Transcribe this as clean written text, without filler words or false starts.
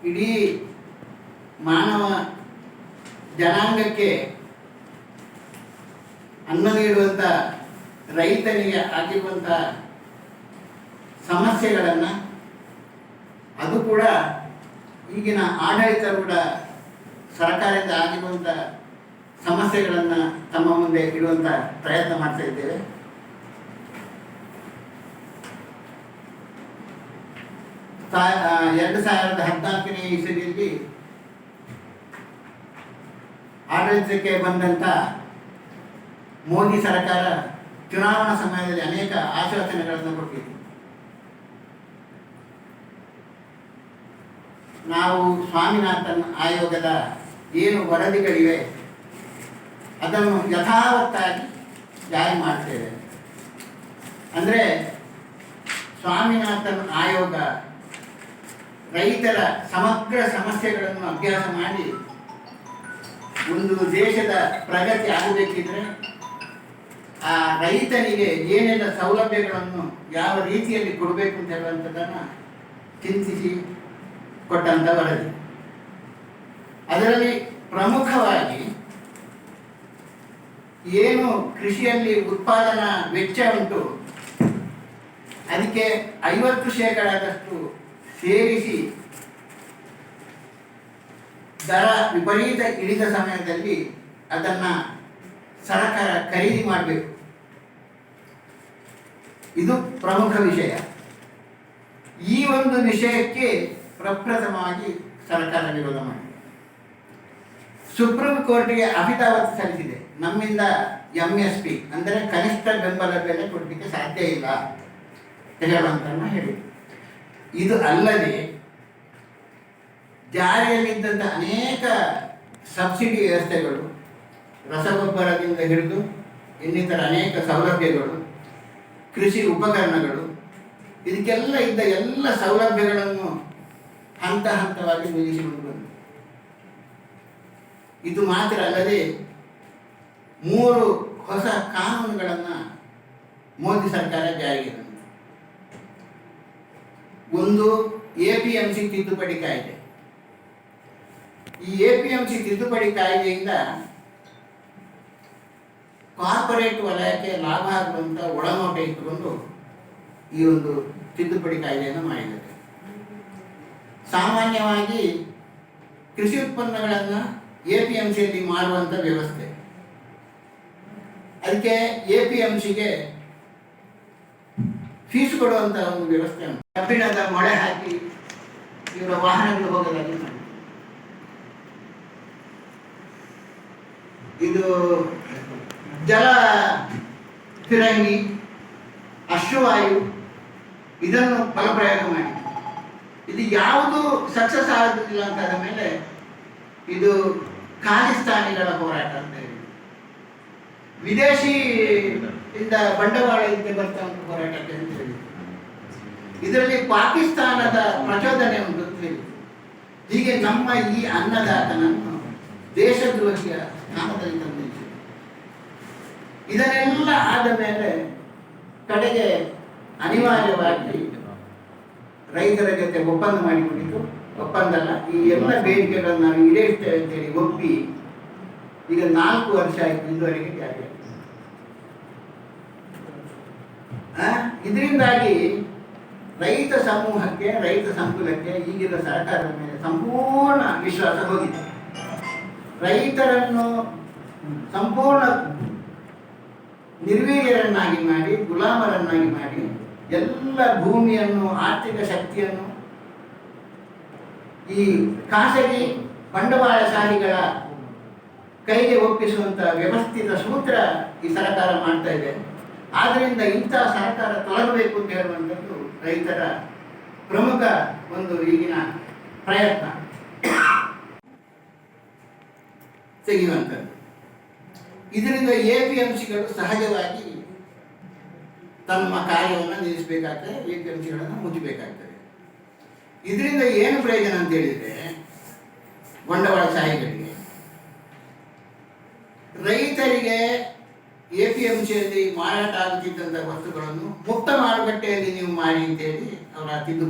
ಇಡೀ ಮಾನವ ಜನಾಂಗಕ್ಕೆ ಅನ್ನ ನೀಡುವಂಥ ರೈತನಿಗೆ ಆಗಿರುವಂಥ ಸಮಸ್ಯೆಗಳನ್ನು, ಅದು ಕೂಡ ಈಗಿನ ಆಡಳಿತರೂಢ ಸರ್ಕಾರದಿಂದ ಆಗಿರುವಂಥ ಸಮಸ್ಯೆಗಳನ್ನು ತಮ್ಮ ಮುಂದೆ ಇಡುವಂಥ ಪ್ರಯತ್ನ ಮಾಡ್ತಾ ಇದ್ದೇವೆ. ತಾ 2014ನೇ ಇಸವಿಯಲ್ಲಿ ಆಡಳಿತಕ್ಕೆ ಬಂದಂಥ ಮೋದಿ ಸರ್ಕಾರ ಚುನಾವಣಾ ಸಮಯದಲ್ಲಿ ಅನೇಕ ಆಶ್ವಾಸನೆಗಳನ್ನು ಕೊಟ್ಟಿದೆ. ನಾವು ಸ್ವಾಮಿನಾಥನ್ ಆಯೋಗದ ಏನು ವರದಿಗಳಿವೆ ಅದನ್ನು ಯಥಾವತ್ತಾಗಿ ಜಾರಿ ಮಾಡ್ತೇವೆ. ಅಂದರೆ ಸ್ವಾಮಿನಾಥನ್ ಆಯೋಗ ರೈತರ ಸಮಗ್ರ ಸಮಸ್ಯೆಗಳನ್ನು ಅಭ್ಯಾಸ ಮಾಡಿ ಒಂದು ದೇಶದ ಪ್ರಗತಿ ಆಗಬೇಕಿದ್ರೆ ಆ ರೈತನಿಗೆ ಏನೆಲ್ಲ ಸೌಲಭ್ಯಗಳನ್ನು ಯಾವ ರೀತಿಯಲ್ಲಿ ಕೊಡಬೇಕು ಅಂತ ಹೇಳುವಂಥದ್ದನ್ನು ಚಿಂತಿಸಿ ಕೊಟ್ಟಂಥ ವರದಿ. ಅದರಲ್ಲಿ ಪ್ರಮುಖವಾಗಿ ಏನು ಕೃಷಿಯಲ್ಲಿ ಉತ್ಪಾದನಾ ವೆಚ್ಚ ಉಂಟು ಅದಕ್ಕೆ 50% ಸೇರಿಸಿ ದರ ವಿಪರೀತ ಇಳಿದ ಸಮಯದಲ್ಲಿ ಅದನ್ನು ಸರ್ಕಾರ ಖರೀದಿ ಮಾಡಬೇಕು. ಇದು ಪ್ರಮುಖ ವಿಷಯ. ಈ ಒಂದು ವಿಷಯಕ್ಕೆ ಪ್ರಪ್ರಥಮವಾಗಿ ಸರ್ಕಾರ ವಿರೋಧ ಮಾಡಿದೆ. ಸುಪ್ರೀಂ ಕೋರ್ಟ್ಗೆ ಅಫಿಡವಿಟ್ ಸಲ್ಲಿಸಿದೆ. ನಮ್ಮಿಂದ MSP ಅಂದರೆ ಕನಿಷ್ಠ ಬೆಂಬಲ ಬೆಲೆ ಕೊಡಲಿಕ್ಕೆ ಸಾಧ್ಯ ಇಲ್ಲ ಹೇಳುವಂತನ್ನ ಹೇಳಿ. ಇದು ಅಲ್ಲದೆ ಜಾರಿಯಲ್ಲಿದ್ದಂಥ ಅನೇಕ ಸಬ್ಸಿಡಿ ವ್ಯವಸ್ಥೆಗಳು, ರಸಗೊಬ್ಬರದಿಂದ ಹಿಡಿದು ಇನ್ನಿತರ ಅನೇಕ ಸೌಲಭ್ಯಗಳು, ಕೃಷಿ ಉಪಕರಣಗಳು, ಇದಕ್ಕೆಲ್ಲ ಇದ್ದ ಎಲ್ಲ ಸೌಲಭ್ಯಗಳನ್ನು ಹಂತ ಹಂತವಾಗಿ ನಿಲ್ಲಿಸಿಕೊಂಡು ಬಂತು. ಇದು ಮಾತ್ರ ಅಲ್ಲದೆ 3 ಹೊಸ ಕಾನೂನುಗಳನ್ನು ಮೋದಿ ಸರ್ಕಾರ ಜಾರಿಗೆ ತಂದಿದೆ. ಒಂದು APMC ತಿದ್ದುಪಡಿ ಕಾಯ್ದೆ. ಈ APMC ತಿದ್ದುಪಡಿ ಕಾಯ್ದೆಯಿಂದ ಕಾರ್ಪೊರೇಟ್ ವಲಯಕ್ಕೆ ಲಾಭ ಆಗುವಂಥ ಒಳನೋಟ ಇಟ್ಟುಕೊಂಡು ಈ ಒಂದು ತಿದ್ದುಪಡಿ ಕಾಯ್ದೆಯನ್ನು ಮಾಡಿದ್ದಾರೆ. ಸಾಮಾನ್ಯವಾಗಿ ಕೃಷಿ ಉತ್ಪನ್ನಗಳನ್ನು APMCಯಲ್ಲಿ ಮಾರುವಂಥ ವ್ಯವಸ್ಥೆ. ಅದಕ್ಕೆ APMCಗೆ ಫೀಸ್ ಕೊಡುವಂಥ ಒಂದು ವ್ಯವಸ್ಥೆ ಉಂಟು. ಕಬ್ಬಿಣದ ಮೊಳೆ ಹಾಕಿ ಇವರ ವಾಹನಗಳು ಹೋಗೋದಾಗಿ ಮಾಡಿ. ಇದು ಜಲ ಫಿರಂಗಿ, ಅಶ್ವವಾಯು ಇದನ್ನು ಫಲಪ್ರಯೋಗ ಮಾಡಿ. ಇದು ಯಾವುದು ಸಕ್ಸಸ್ ಆಗುತ್ತಿಲ್ಲ ಅಂತಾದ ಮೇಲೆ ಇದು ಖಾಲಿಸ್ತಾನಿಗಳ ಹೋರಾಟ ಅಂತ ಹೇಳಿ, ವಿದೇಶಿ ಇಂದ ಬಂಡವಾಳ ಇದ್ದೇ ಬರ್ತಾ ಉಂಟು ಹೋರಾಟಕ್ಕೆ ಅಂತ ಹೇಳಿ. ಇದರಲ್ಲಿ ಪಾಕಿಸ್ತಾನದ ಪ್ರಚೋದನೆ ಉಂಟು ಅಂತ ಹೇಳಿ. ಹೀಗೆ ನಮ್ಮ ಈ ಅನ್ನದಾತನನ್ನು ದೇಶದ್ರೋಹಿಯ ಸ್ಥಾನದಲ್ಲಿ ತಂದಿದೆ. ಇದನ್ನೆಲ್ಲ ಆದ ಮೇಲೆ ಕಡೆಗೆ ಅನಿವಾರ್ಯವಾಗಿ ರೈತರ ಜೊತೆ ಒಪ್ಪಂದ ಮಾಡಿಕೊಂಡಿದ್ದು, ಒಪ್ಪಂದ ಅಲ್ಲ, ಈ ಎಲ್ಲ ಬೇಡಿಕೆಗಳನ್ನು ನಾವು ಈಡೇರಿಸ್ತೇವೆ ಅಂತೇಳಿ ಒಪ್ಪಿ ಈಗ 4 ವರ್ಷ ಆಯಿತು, ಇದುವರೆಗೆ ಜಾರಿ. ಇದರಿಂದಾಗಿ ರೈತ ಸಮೂಹಕ್ಕೆ, ರೈತ ಸಂಕುಲಕ್ಕೆ ಈಗಿನ ಸರ್ಕಾರದ ಮೇಲೆ ಸಂಪೂರ್ಣ ವಿಶ್ವಾಸ ಹೋಗಿದೆ. ರೈತರನ್ನು ಸಂಪೂರ್ಣ ನಿರ್ವೀರ್ಯರನ್ನಾಗಿ ಮಾಡಿ, ಗುಲಾಮರನ್ನಾಗಿ ಮಾಡಿ, ಎಲ್ಲ ಭೂಮಿಯನ್ನು, ಆರ್ಥಿಕ ಶಕ್ತಿಯನ್ನು ಈ ಖಾಸಗಿ ಬಂಡವಾಳಶಾಹಿಗಳ ಕೈಗೆ ಒಪ್ಪಿಸುವಂಥ ವ್ಯವಸ್ಥಿತ ಸೂತ್ರ ಈ ಸರ್ಕಾರ ಮಾಡ್ತಾ ಇದೆ. ಆದ್ದರಿಂದ ಇಂಥ ಸರ್ಕಾರ ತೊಲಗಬೇಕು ಅಂತ ಹೇಳುವಂಥದ್ದು ರೈತರ ಪ್ರಮುಖ ಒಂದು ಈಗಿನ ಪ್ರಯತ್ನ ತೆಗೆಯುವಂಥದ್ದು. ಇದರಿಂದ APMCಗಳು ಸಹಜವಾಗಿ ತಮ್ಮ ಕಾರ್ಯವನ್ನು ನಿಲ್ಲಿಸಬೇಕಾಗ್ತದೆ, APMCಗಳನ್ನು ಮುಚ್ಚಬೇಕಾಗ್ತದೆ. ಇದರಿಂದ ಏನು ಪ್ರಯೋಜನ ಅಂತ ಹೇಳಿದರೆ, ಬಂಡವಾಳಶಾಹಿಗಳಿಗೆ, ರೈತರಿಗೆ APMCಯಲ್ಲಿ ಮಾರಾಟ ಆಗುತ್ತಿದ್ದಂಥ ವಸ್ತುಗಳನ್ನು ಮುಕ್ತ ಮಾರುಕಟ್ಟೆಯಲ್ಲಿ ನೀವು ಮಾಡಿ ಅಂತೇಳಿ ಅವರ ತಿದ್ದುಪಡಿ